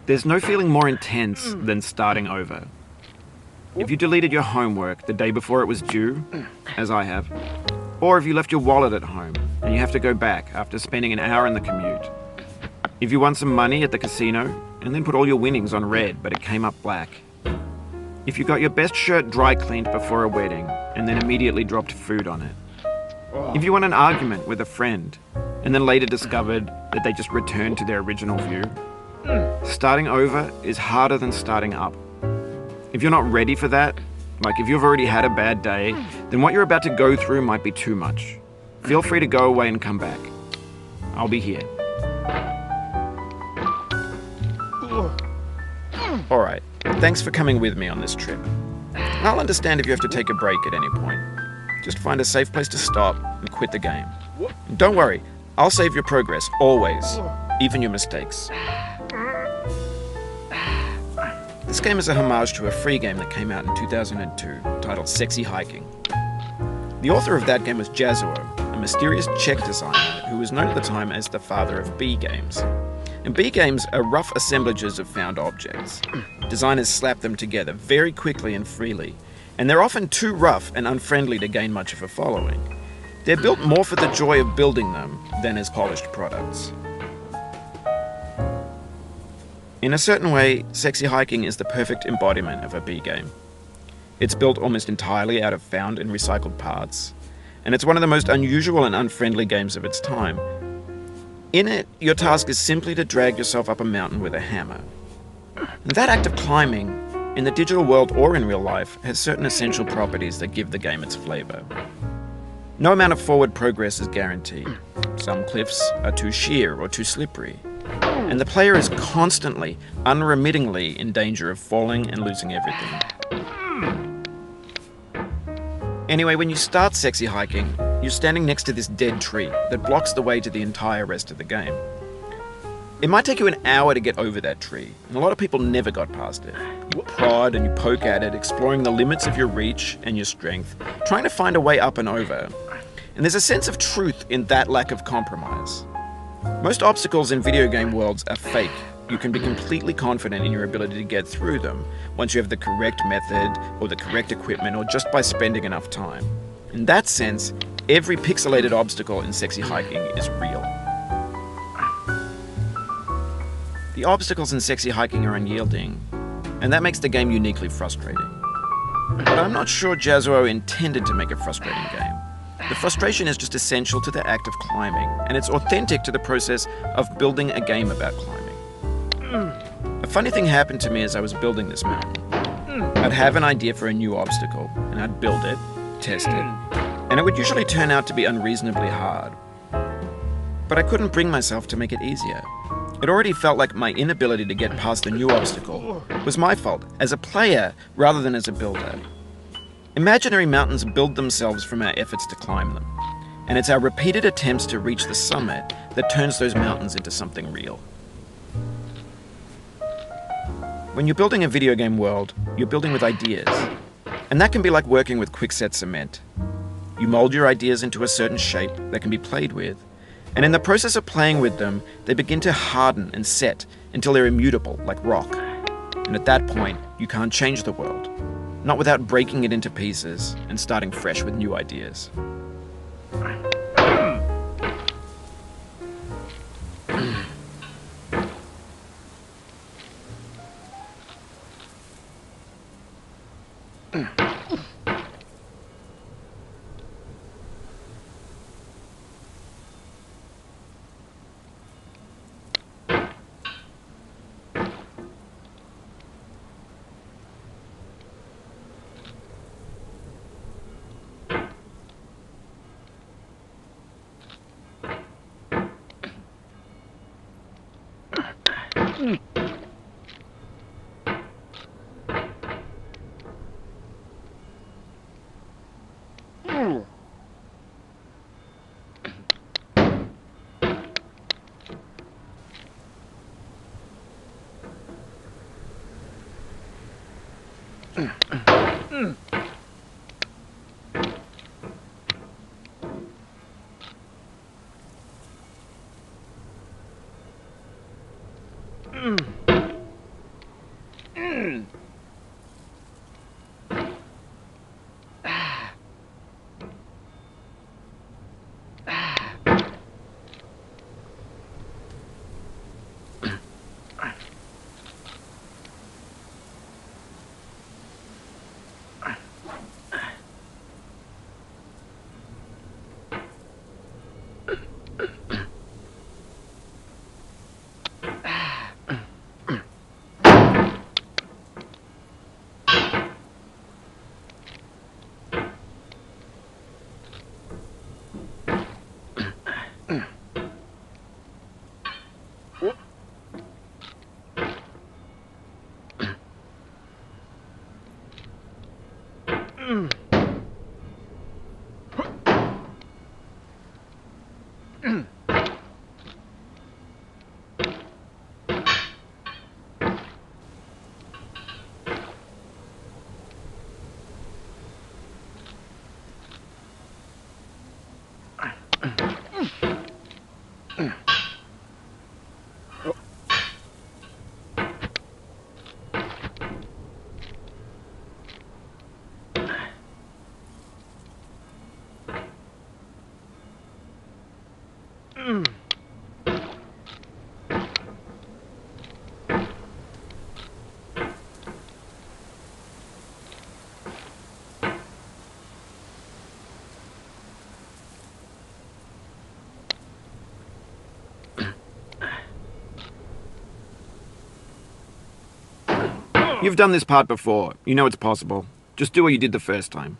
There's no feeling more intense than starting over. If you deleted your homework the day before it was due, as I have, or if you left your wallet at home and you have to go back after spending an hour in the commute. If you won some money at the casino and then put all your winnings on red but it came up black. If you got your best shirt dry cleaned before a wedding and then immediately dropped food on it. If you won an argument with a friend and then later discovered that they just returned to their original view. Starting over is harder than starting up. If you're not ready for that, like if you've already had a bad day, then what you're about to go through might be too much. Feel free to go away and come back. I'll be here. Alright, thanks for coming with me on this trip. I'll understand if you have to take a break at any point. Just find a safe place to stop and quit the game. And don't worry, I'll save your progress, always, even your mistakes. This game is a homage to a free game that came out in 2002, titled Sexy Hiking. The author of that game was Jazzuo, a mysterious Czech designer who was known at the time as the father of B games. And B games are rough assemblages of found objects. Designers slap them together very quickly and freely, and they're often too rough and unfriendly to gain much of a following. They're built more for the joy of building them than as polished products. In a certain way, Sexy Hiking is the perfect embodiment of a B game. It's built almost entirely out of found and recycled parts, and it's one of the most unusual and unfriendly games of its time. In it, your task is simply to drag yourself up a mountain with a hammer. And that act of climbing, in the digital world or in real life, has certain essential properties that give the game its flavor. No amount of forward progress is guaranteed. Some cliffs are too sheer or too slippery. And the player is constantly, unremittingly in danger of falling and losing everything. Anyway, when you start Sexy Hiking, you're standing next to this dead tree that blocks the way to the entire rest of the game. It might take you an hour to get over that tree, and a lot of people never got past it. You prod and you poke at it, exploring the limits of your reach and your strength, trying to find a way up and over. And there's a sense of truth in that lack of compromise. Most obstacles in video game worlds are fake. You can be completely confident in your ability to get through them once you have the correct method or the correct equipment or just by spending enough time. In that sense, every pixelated obstacle in Sexy Hiking is real. The obstacles in Sexy Hiking are unyielding, and that makes the game uniquely frustrating. But I'm not sure Jazzuo intended to make a frustrating game. The frustration is just essential to the act of climbing, and it's authentic to the process of building a game about climbing. A funny thing happened to me as I was building this mountain. I'd have an idea for a new obstacle, and I'd build it, test it, and it would usually turn out to be unreasonably hard. But I couldn't bring myself to make it easier. It already felt like my inability to get past the new obstacle was my fault, as a player rather than as a builder. Imaginary mountains build themselves from our efforts to climb them, and it's our repeated attempts to reach the summit that turns those mountains into something real. When you're building a video game world, you're building with ideas, and that can be like working with quickset cement. You mold your ideas into a certain shape that can be played with, and in the process of playing with them, they begin to harden and set until they're immutable, like rock. And at that point, you can't change the world. Not without breaking it into pieces and starting fresh with new ideas. You've done this part before. You know it's possible. Just do what you did the first time.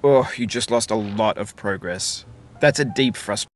Oh, you just lost a lot of progress. That's a deep frustration.